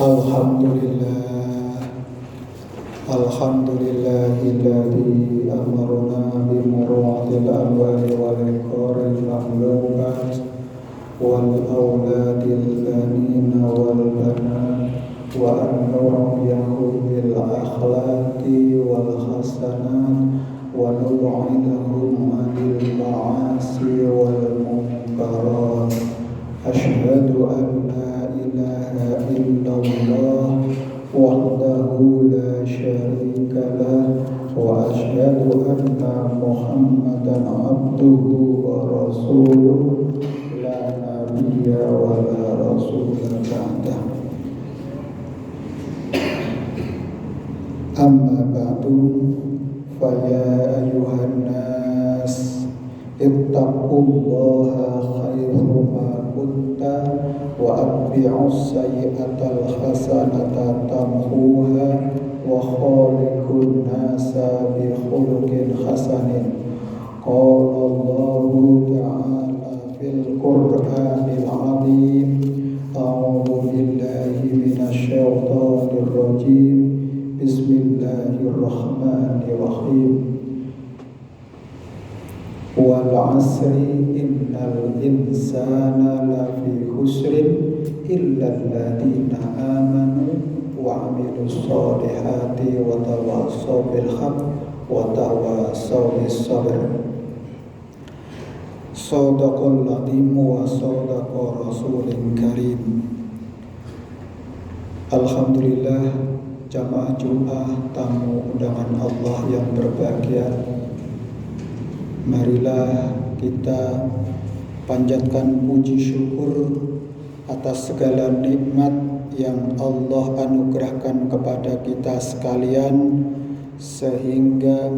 Alhamdulillah, alhamdulillahilladzi amarna bimuru'atil amwali wal iqraril mahlukat wal auladil banina wal banat wa an nurabbiyahu bil akhlaqi wal hasanat wa nub'idahum anil ma'asi wal munkarat. Asyhadu an la ilaha illallah wahdahu la syarika lah wa asyhadu anna Muhammadan abduhu wa rasuluh la nabiyya wa la rasula ba'dah. Amma ba'du, fa ya ayyuhan nas ittaqullaha khairum kunta wa atbi'us sayyi'atal hasanata tamhuha wa khaliqun nasa bi khuluqin hasanin. Qala Allahu ta'ala fil Qur'anil 'azim. A'udzu billahi minasy syaithanir rajim. Bismillahirrahmanirrahim. Wal 'asri innal insana lafi khusrin illal ladzina amanu wa 'amilus solihati wa tawassaw bil haqq wa tawassaw bis sabr. Shadaqal adzim wa shadaqa rasulil karim. Alhamdulillah, jamaah Jumat tamu undangan Allah yang berbahagia, marilah kita panjatkan puji syukur atas segala nikmat yang Allah anugerahkan kepada kita sekalian, sehingga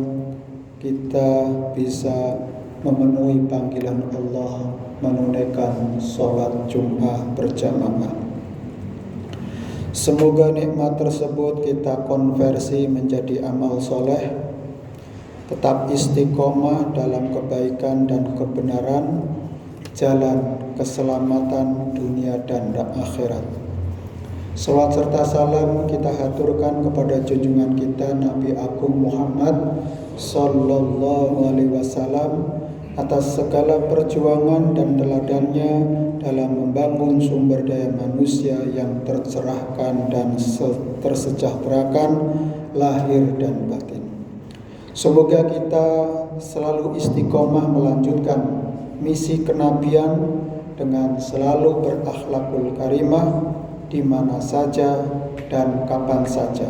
kita bisa memenuhi panggilan Allah menunaikan sholat Jumat berjamaah. Semoga nikmat tersebut kita konversi menjadi amal soleh, tetap istiqomah dalam kebaikan dan kebenaran, jalan keselamatan dunia dan akhirat. Salawat serta salam kita haturkan kepada junjungan kita Nabi Agung Muhammad Sallallahu Alaihi Wasallam atas segala perjuangan dan teladannya dalam membangun sumber daya manusia yang tercerahkan dan tersejahterakan lahir dan batin. Semoga kita selalu istiqomah melanjutkan misi kenabian dengan selalu berakhlakul karimah di mana saja dan kapan saja,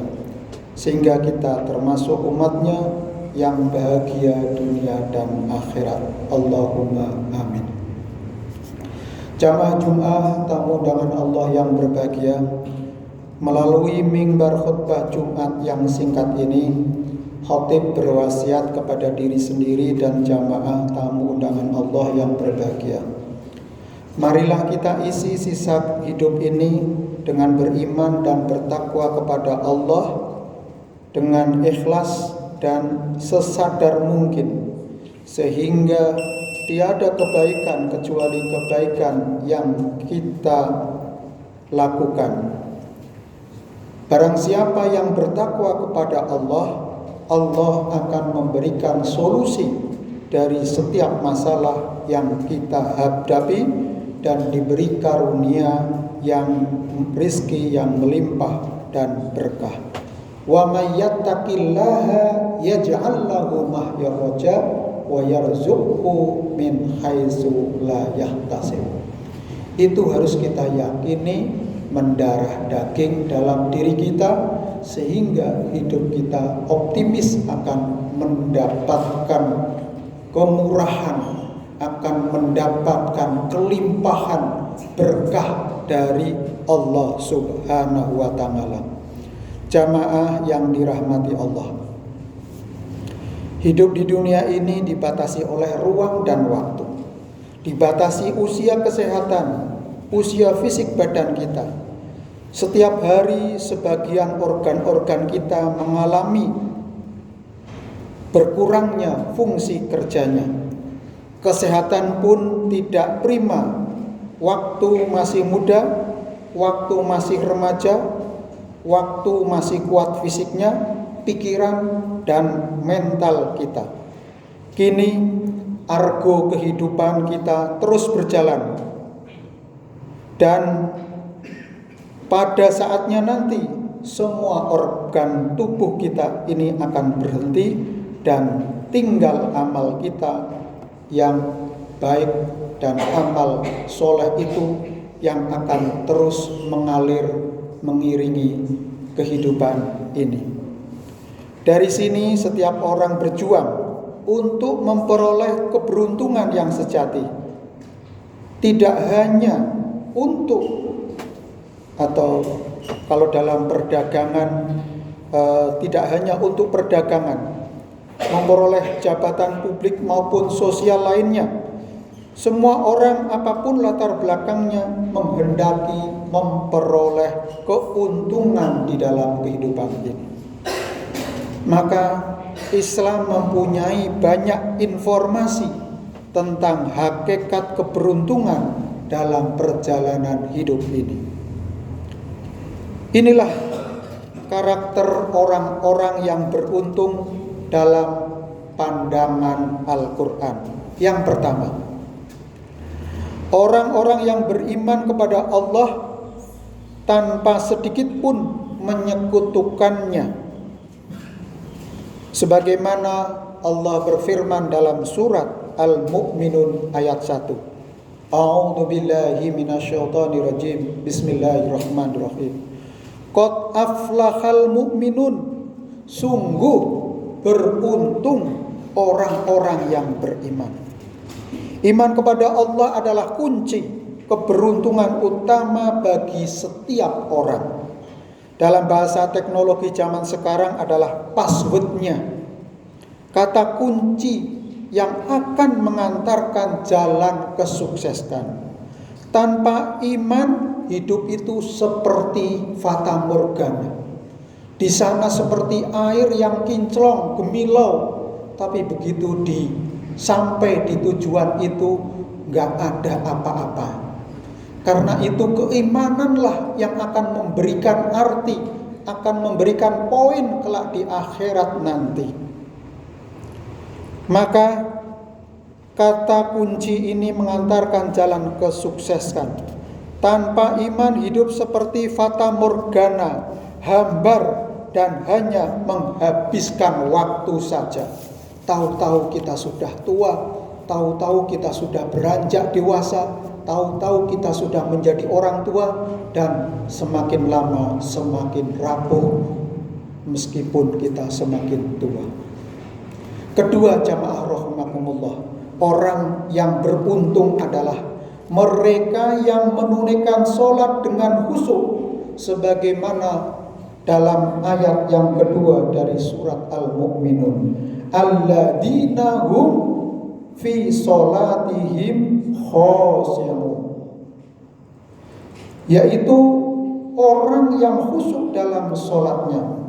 sehingga kita termasuk umatnya yang bahagia dunia dan akhirat. Allahumma amin. Jamaah Jumat tamu undangan Allah yang berbahagia, melalui mimbar khutbah Jumat yang singkat ini, khatib berwasiat kepada diri sendiri dan jamaah tamu undangan Allah yang berbahagia. Marilah kita isi sisa hidup ini dengan beriman dan bertakwa kepada Allah, dengan ikhlas dan sesadar mungkin, sehingga tiada kebaikan kecuali kebaikan yang kita lakukan. Barang siapa yang bertakwa kepada Allah, Allah akan memberikan solusi dari setiap masalah yang kita hadapi dan diberi karunia yang rizki yang melimpah dan berkah. Wa may yattaqillaha yaj'al lahu makhraja wa yarzuqhu min haitsu la yahtasib. Itu harus kita yakini mendarah daging dalam diri kita, sehingga hidup kita optimis akan mendapatkan kemurahan, akan mendapatkan kelimpahan berkah dari Allah Subhanahu wa ta'ala. Jamaah yang dirahmati Allah, hidup di dunia ini dibatasi oleh ruang dan waktu, dibatasi usia kesehatan, usia fisik badan kita. Setiap hari sebagian organ-organ kita mengalami berkurangnya fungsi kerjanya. Kesehatan pun tidak prima. Waktu masih muda, waktu masih remaja, waktu masih kuat fisiknya, pikiran dan mental kita. Kini argo kehidupan kita terus berjalan, dan pada saatnya nanti semua organ tubuh kita ini akan berhenti dan tinggal amal kita yang baik dan amal soleh itu yang akan terus mengalir mengiringi kehidupan ini. Dari sini setiap orang berjuang untuk memperoleh keberuntungan yang sejati. Tidak hanya untuk, atau kalau dalam perdagangan tidak hanya untuk perdagangan, memperoleh jabatan publik maupun sosial lainnya. Semua orang apapun latar belakangnya menghendaki memperoleh keuntungan di dalam kehidupan ini. Maka Islam mempunyai banyak informasi tentang hakikat keberuntungan dalam perjalanan hidup ini. Inilah karakter orang-orang yang beruntung dalam pandangan Al-Quran. Yang pertama, orang-orang yang beriman kepada Allah tanpa sedikit pun menyekutukannya. Sebagaimana Allah berfirman dalam surat Al-Mu'minun ayat 1. A'udzu billahi minasyaitonir rajim. Bismillahirrahmanirrahim. Qad aflahal mu'minun. Sungguh beruntung orang-orang yang beriman. Iman kepada Allah adalah kunci keberuntungan utama bagi setiap orang. Dalam bahasa teknologi zaman sekarang adalah passwordnya, kata kunci yang akan mengantarkan jalan kesuksesan. Tanpa iman, hidup itu seperti fata morgana. Di sana seperti air yang kinclong, gemilau, tapi begitu sampai di tujuan itu nggak ada apa-apa. Karena itu keimananlah yang akan memberikan arti, akan memberikan poin kelak di akhirat nanti. Maka kata kunci ini mengantarkan jalan kesuksesan. Tanpa iman hidup seperti fata morgana, hambar dan hanya menghabiskan waktu saja. Tahu-tahu kita sudah tua, tahu-tahu kita sudah beranjak dewasa, tahu-tahu kita sudah menjadi orang tua, dan semakin lama semakin rapuh meskipun kita semakin tua. Kedua, jamaah rahimakumullah, orang yang beruntung adalah mereka yang menunaikan sholat dengan khusyuk, sebagaimana dalam ayat yang kedua dari surat Al-Mu'minun, alladzina hum fi sholatihim khashi'un, yaitu orang yang khusyuk dalam sholatnya.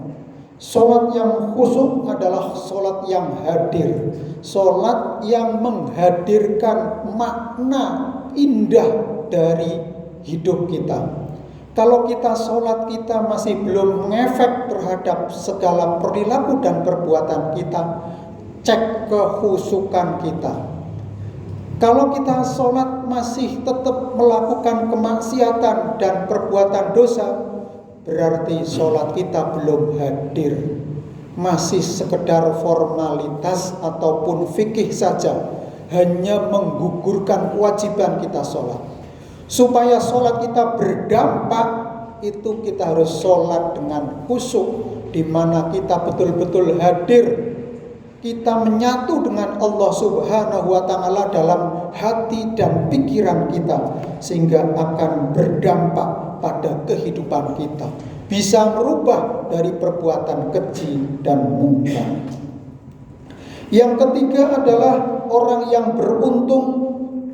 Sholat yang khusyuk adalah sholat yang hadir, sholat yang menghadirkan makna indah dari hidup kita. Kalau kita sholat kita masih belum mengefek terhadap segala perilaku dan perbuatan kita, cek kekhusyukan kita. Kalau kita sholat masih tetap melakukan kemaksiatan dan perbuatan dosa, berarti sholat kita belum hadir, masih sekedar formalitas ataupun fikih saja, hanya menggugurkan kewajiban kita sholat. Supaya sholat kita berdampak, itu kita harus sholat dengan khusyuk, di mana kita betul-betul hadir, kita menyatu dengan Allah Subhanahu wa Ta'ala dalam hati dan pikiran kita, sehingga akan berdampak pada kehidupan kita, bisa merubah dari perbuatan keji dan mungkar. Yang ketiga adalah orang yang beruntung,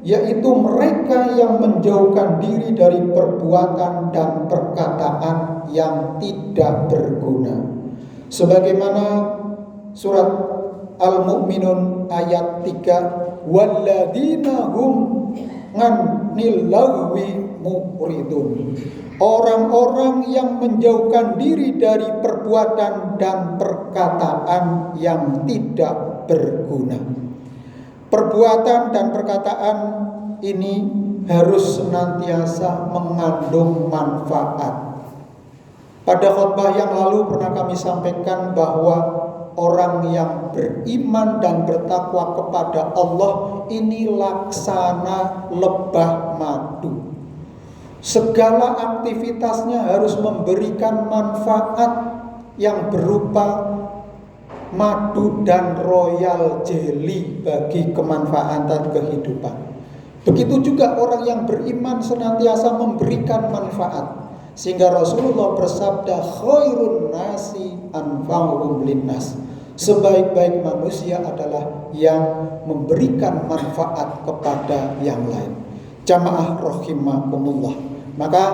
yaitu mereka yang menjauhkan diri dari perbuatan dan perkataan yang tidak berguna. Sebagaimana surat Al-Mu'minun ayat 3, walladzina hum 'anil lagwi muridun. Orang-orang yang menjauhkan diri dari perbuatan dan perkataan yang tidak berguna. Perbuatan dan perkataan ini harus senantiasa mengandung manfaat. Pada khotbah yang lalu pernah kami sampaikan bahwa orang yang beriman dan bertakwa kepada Allah ini laksana lebah madu. Segala aktivitasnya harus memberikan manfaat yang berupa madu dan royal jelly bagi kemanfaatan kehidupan. Begitu juga orang yang beriman senantiasa memberikan manfaat. Sehingga Rasulullah bersabda, khairun nasi anfa'uhum linnas. Sebaik-baik manusia adalah yang memberikan manfaat kepada yang lain. Jamaah rahimakumullah. Maka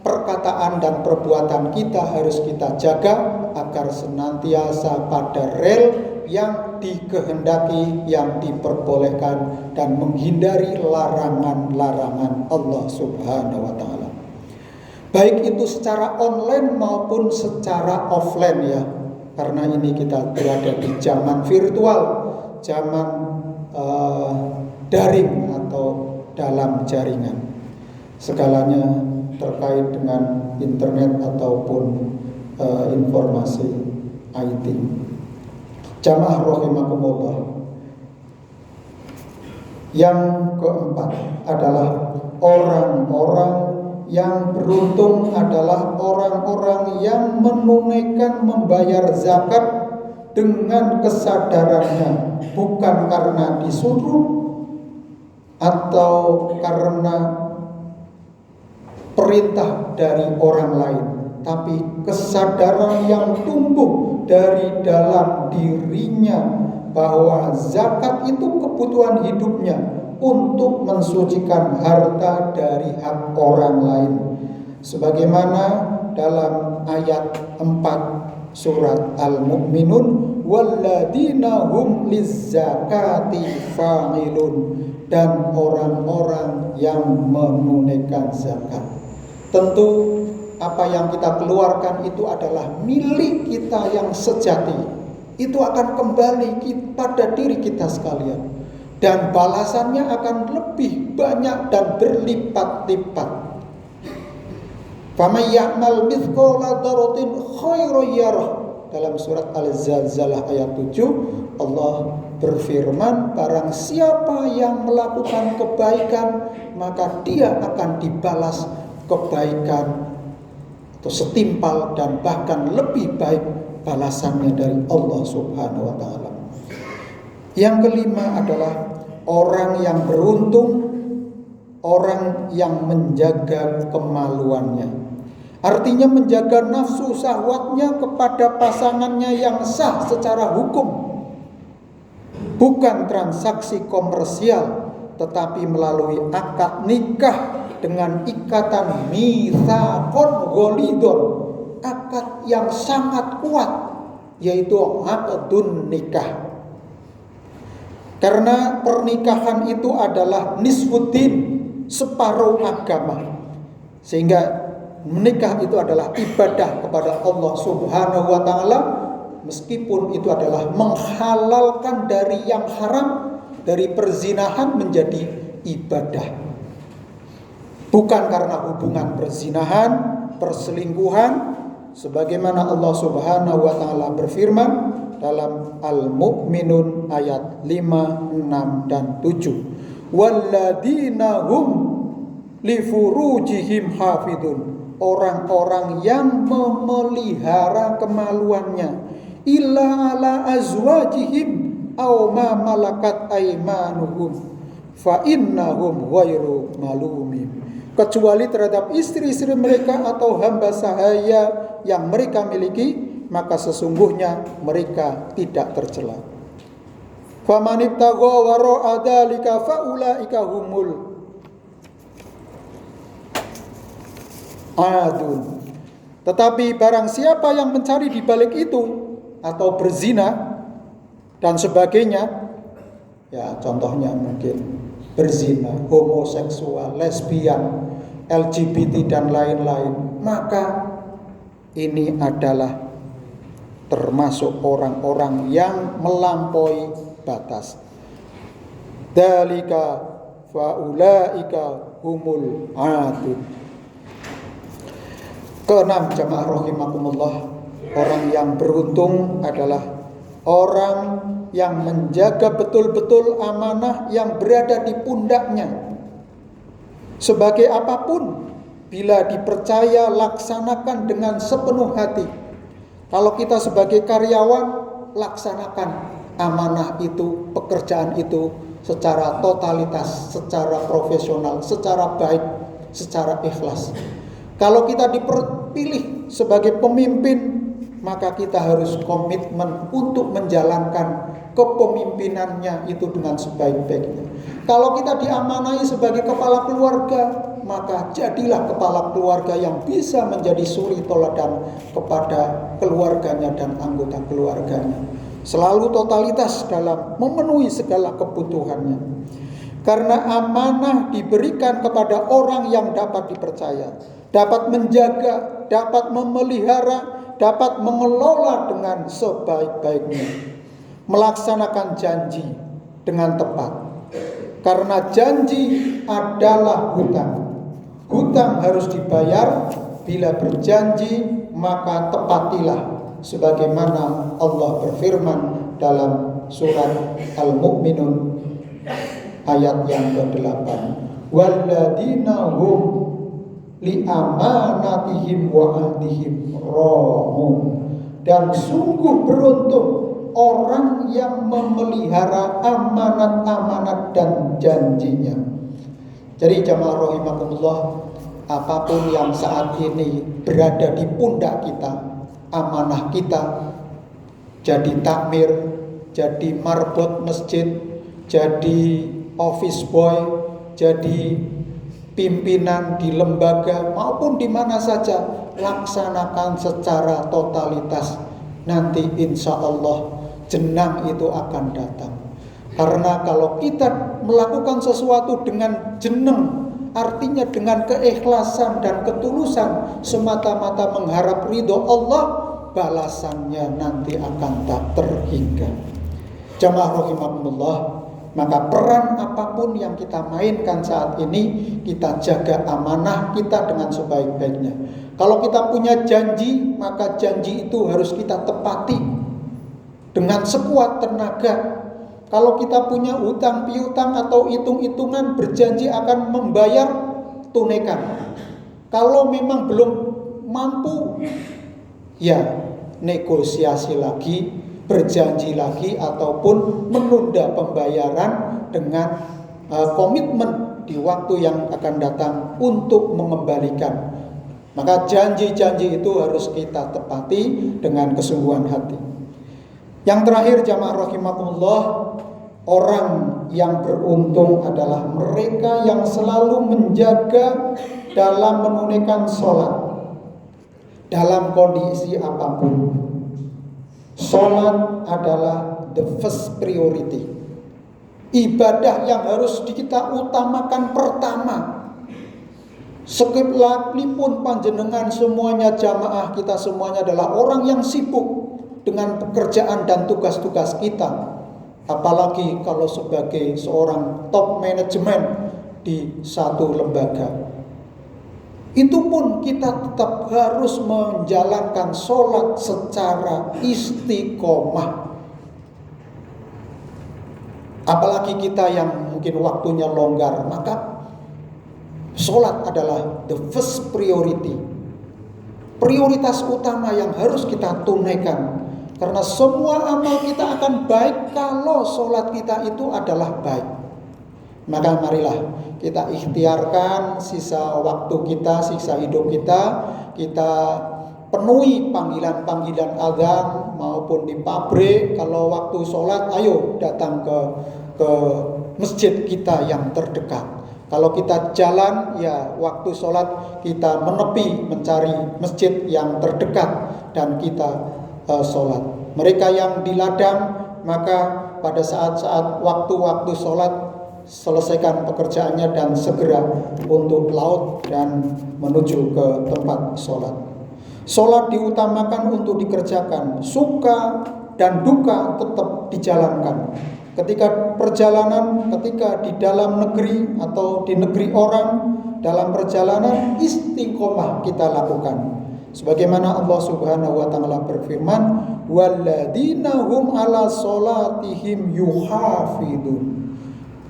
perkataan dan perbuatan kita harus kita jaga agar senantiasa pada rel yang dikehendaki, yang diperbolehkan, dan menghindari larangan-larangan Allah Subhanahu wa ta'ala. Baik itu secara online maupun secara offline ya. Karena ini kita berada di zaman virtual, zaman daring atau dalam jaringan. Segalanya terkait dengan internet ataupun informasi IT. Jamaah rahimakumullah. Yang keempat adalah orang-orang yang beruntung adalah orang-orang yang menunaikan membayar zakat dengan kesadarannya, bukan karena disuruh atau karena perintah dari orang lain, tapi kesadaran yang tumbuh dari dalam dirinya bahwa zakat itu kebutuhan hidupnya untuk mensucikan harta dari hak orang lain. Sebagaimana dalam ayat 4 surat Al-Mu'minun, walladzina hum lizzakati fa'ilun, dan orang-orang yang menunaikan zakat. Tentu apa yang kita keluarkan itu adalah milik kita yang sejati. Itu akan kembali pada diri kita sekalian. Dan balasannya akan lebih banyak dan berlipat-lipat. Faman ya'mal mithqala dzarratin khairan yarah. Dalam surat Al-Zalzalah ayat 7, Allah berfirman, barang siapa yang melakukan kebaikan, maka dia akan dibalas kebaikan atau setimpal dan bahkan lebih baik balasannya dari Allah Subhanahu wa ta'ala. Yang kelima adalah orang yang beruntung, orang yang menjaga kemaluannya. Artinya menjaga nafsu syahwatnya kepada pasangannya yang sah secara hukum. Bukan transaksi komersial, tetapi melalui akad nikah dengan ikatan mitsaqon ghalidun, akad yang sangat kuat, yaitu aqdun nikah. Karena pernikahan itu adalah nisfuddin, separuh agama. Sehingga menikah itu adalah ibadah kepada Allah Subhanahu wa ta'ala, meskipun itu adalah menghalalkan dari yang haram, dari perzinahan menjadi ibadah. Bukan karena hubungan perzinahan, perselingkuhan, sebagaimana Allah Subhanahu wa ta'ala berfirman dalam Al-Mu'minun ayat 5, 6, dan 7. Walladzina hum li furujihim hafidun. Orang-orang yang memelihara kemaluannya. Illa ala azwajihim aw ma malakat aymanuhum fa innahum ghairu malumin. Kecuali terhadap istri-istri mereka atau hamba sahaya yang mereka miliki, maka sesungguhnya mereka tidak tercela. Faman ibtagha wara'a dzalika faulaika humul adun. Tetapi barang siapa yang mencari di balik itu atau berzina dan sebagainya, ya contohnya mungkin berzina, homoseksual, lesbian, LGBT dan lain-lain, maka ini adalah termasuk orang-orang yang melampaui batas. Dzalika faulaika humul adun. Keenam, jamaah rahimakumullah, orang yang beruntung adalah orang yang menjaga betul-betul amanah yang berada di pundaknya. Sebagai apapun, bila dipercaya, laksanakan dengan sepenuh hati. Kalau kita sebagai karyawan, laksanakan amanah itu, pekerjaan itu secara totalitas, secara profesional, secara baik, secara ikhlas. Kalau kita dipilih sebagai pemimpin, maka kita harus komitmen untuk menjalankan kepemimpinannya itu dengan sebaik-baiknya. Kalau kita diamanai sebagai kepala keluarga, maka jadilah kepala keluarga yang bisa menjadi suri teladan kepada keluarganya dan anggota keluarganya. Selalu totalitas dalam memenuhi segala kebutuhannya. Karena amanah diberikan kepada orang yang dapat dipercaya, dapat menjaga, dapat memelihara, dapat mengelola dengan sebaik-baiknya, melaksanakan janji dengan tepat. Karena janji adalah hutang. Hutang harus dibayar. Bila berjanji, maka tepatilah. Sebagaimana Allah berfirman dalam surat Al-Mu'minun ayat yang ke-8. Walladzina hum li amanatihim wa ahdihim ra'un. Dan sungguh beruntung orang yang memelihara amanat-amanat dan janjinya. Jadi jamaah rahimakumullah, apapun yang saat ini berada di pundak kita, amanah kita, jadi takmir, jadi marbot masjid, jadi office boy, jadi pimpinan di lembaga maupun di mana saja, laksanakan secara totalitas. Nanti insya Allah jenang itu akan datang. Karena kalau kita melakukan sesuatu dengan jeneng, artinya dengan keikhlasan dan ketulusan, semata-mata mengharap ridho Allah, balasannya nanti akan tak terhingga. Jamaah rahimakumullah, maka peran apapun yang kita mainkan saat ini, kita jaga amanah kita dengan sebaik-baiknya. Kalau kita punya janji, maka janji itu harus kita tepati dengan sekuat tenaga. Kalau kita punya hutang piutang atau hitung-hitungan, berjanji akan membayar, tunaikan. Kalau memang belum mampu, ya negosiasi lagi, berjanji lagi, ataupun menunda pembayaran dengan komitmen di waktu yang akan datang untuk mengembalikan. Maka janji-janji itu harus kita tepati dengan kesungguhan hati. Yang terakhir jamaah rahimakumullah, orang yang beruntung adalah mereka yang selalu menjaga dalam menunaikan sholat dalam kondisi apapun. Sholat adalah the first priority, ibadah yang harus kita utamakan pertama. Sekalipun panjenengan semuanya jamaah, kita semuanya adalah orang yang sibuk dengan pekerjaan dan tugas-tugas kita. Apalagi kalau sebagai seorang top manajemen di satu lembaga, itu pun kita tetap harus menjalankan sholat secara istiqomah. Apalagi kita yang mungkin waktunya longgar, maka sholat adalah the first priority, prioritas utama yang harus kita tunaikan. Karena semua amal kita akan baik kalau sholat kita itu adalah baik. Maka marilah kita ikhtiarkan sisa waktu kita, sisa hidup kita, kita penuhi panggilan-panggilan azan maupun di pabrik. Kalau waktu sholat, ayo datang ke masjid kita yang terdekat. Kalau kita jalan, ya waktu sholat kita menepi mencari masjid yang terdekat dan kita sholat. Mereka yang di ladang, maka pada saat-saat waktu-waktu sholat selesaikan pekerjaannya dan segera untuk laut dan menuju ke tempat sholat. Sholat diutamakan untuk dikerjakan, suka dan duka tetap dijalankan. Ketika perjalanan, ketika di dalam negeri atau di negeri orang, dalam perjalanan istiqomah kita lakukan. Sebagaimana Allah Subhanahu wa taala berfirman, walladzina hum ala sholatihim yuhafidun.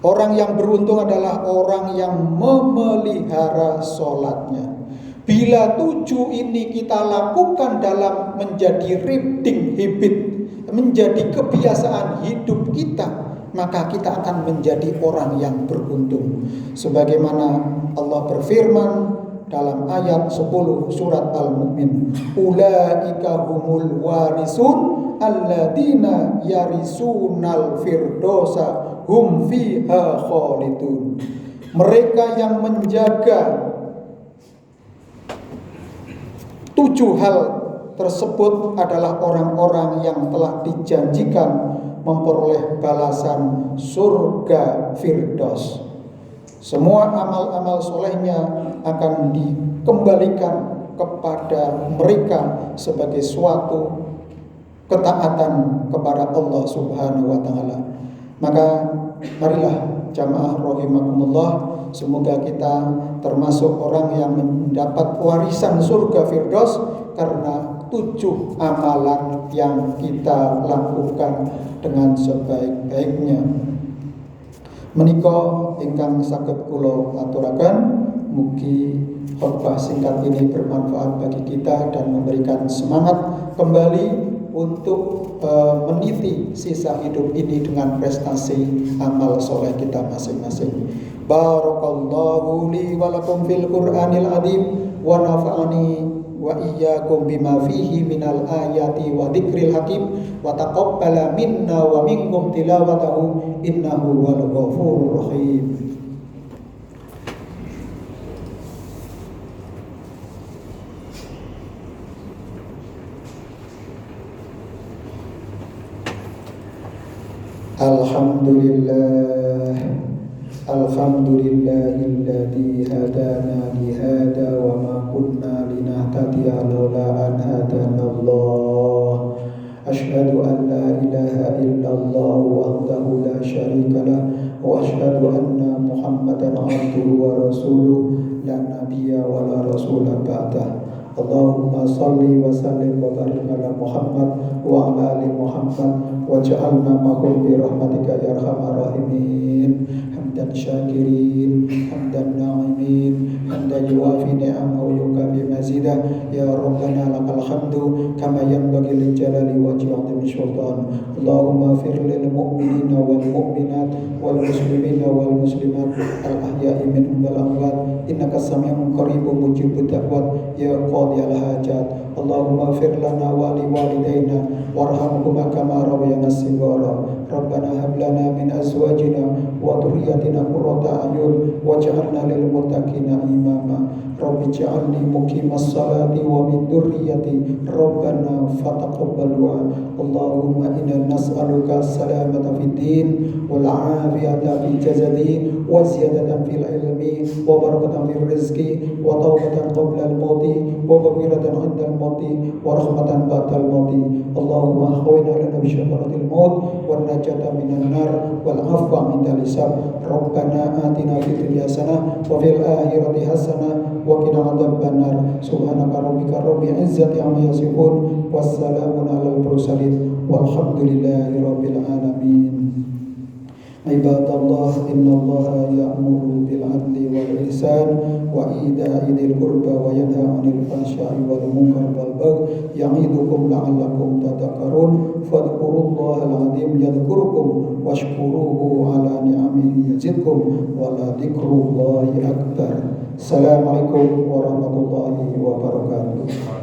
Orang yang beruntung adalah orang yang memelihara sholatnya. Bila 7 ini kita lakukan dalam menjadi reading habit, menjadi kebiasaan hidup kita, maka kita akan menjadi orang yang beruntung. Sebagaimana Allah berfirman dalam ayat 10 surat Al-Mu'min, ulaika humul warisun alladzina yarisunal firdausa hum fiha khalidun. Mereka yang menjaga 7 hal tersebut adalah orang-orang yang telah dijanjikan memperoleh balasan surga Firdaus. Semua amal-amal solehnya akan dikembalikan kepada mereka sebagai suatu ketaatan kepada Allah Subhanahu wa taala. Maka marilah jamaah rahimakumullah, semoga kita termasuk orang yang mendapat warisan surga Firdaus karena 7 amalan yang kita lakukan dengan sebaik-baiknya. Menika ingkang saged kula aturaken, mugi khotbah singkat ini bermanfaat bagi kita dan memberikan semangat kembali untuk meniti sisa hidup ini dengan prestasi amal soleh kita masing-masing. Barakallahu li wa lakum fil Qur'anil azim wa nafa'ani wa iyyakum bima fihi minal ayati wa dzikril hakim wa taqabbala minna wa minkum tilawatahu innahu wal ghafurur rahim. Alhamdulillahilladzi hadana li hada wa ma kunna linahtadiya laula an hadanallah. Asyhadu an la ilaha illallah wahdahu la syarika lah wa asyhadu anna Muhammadan abduhu wa rasuluh la nabiyya wa la rasula ba'dah. Allahumma salli wa sallim wa barik ala Muhammad wa ala ali Muhammad waj'alna ma'hum bi rahmatika ya arhamar rahimin. Hamdan syakirin, hamdan na'imin, hamdan yuwafi ni'amahu wa yukafi mazidah. Ya Rabbana lakal hamdu kama yanbaghi li jalali wajhi 'azimi sultan. Allahumma fir lil mu'minina wal mu'minat wal muslimina wal muslimat al ahya'i minhum wal amwat innaka sami'un qaribun mujibud da'wat ya qadiyal hajat. Allahumma fir lana wa li walidayna warhamhuma kama rabbayana shighara. Rabbana hab lana min azwajina wa dhurriyyatina qurrata a'yun waj'alna lil muttaqina imama. Rabbi ij'alni muqimas salati wa min dhurriyyati Rabbana fataqabbal du'a. Allahumma inna nas'aluka salamata fid din wal 'afiyata fil jasadi wa ziyadatan fil ilmi wa barakatan fil rizqi wa tawbatan qabla al mauti wa maghfiratan 'inda al mauti wa rahmatan ba'da al mauti. Allahumma khawina lana bi syafaratil maut wan najata minan nar wal 'afwa 'inda hisab. Rabbana atina fid dunya hasanah wa fil akhirati hasanah wa qina adzabannar. Subhanaka rabbika rabbil izzati amma yasifun wassalamun alal mursalin walhamdulillahi rabbil alamin. Ibadallah, innallaha ya'muru bil 'adli wal ihsan wa ita'i dzil qurba wa yanha 'anil fahsya'i wal munkari wal baghi ya'idukum la'allakum tadhakkarun. Fadhkurullaha al-'azim yadhkurkum washkuruhu 'ala ni'amihi yazidkum wa la dzikrullahi akbar. Assalamualaikum warahmatullahi wabarakatuh.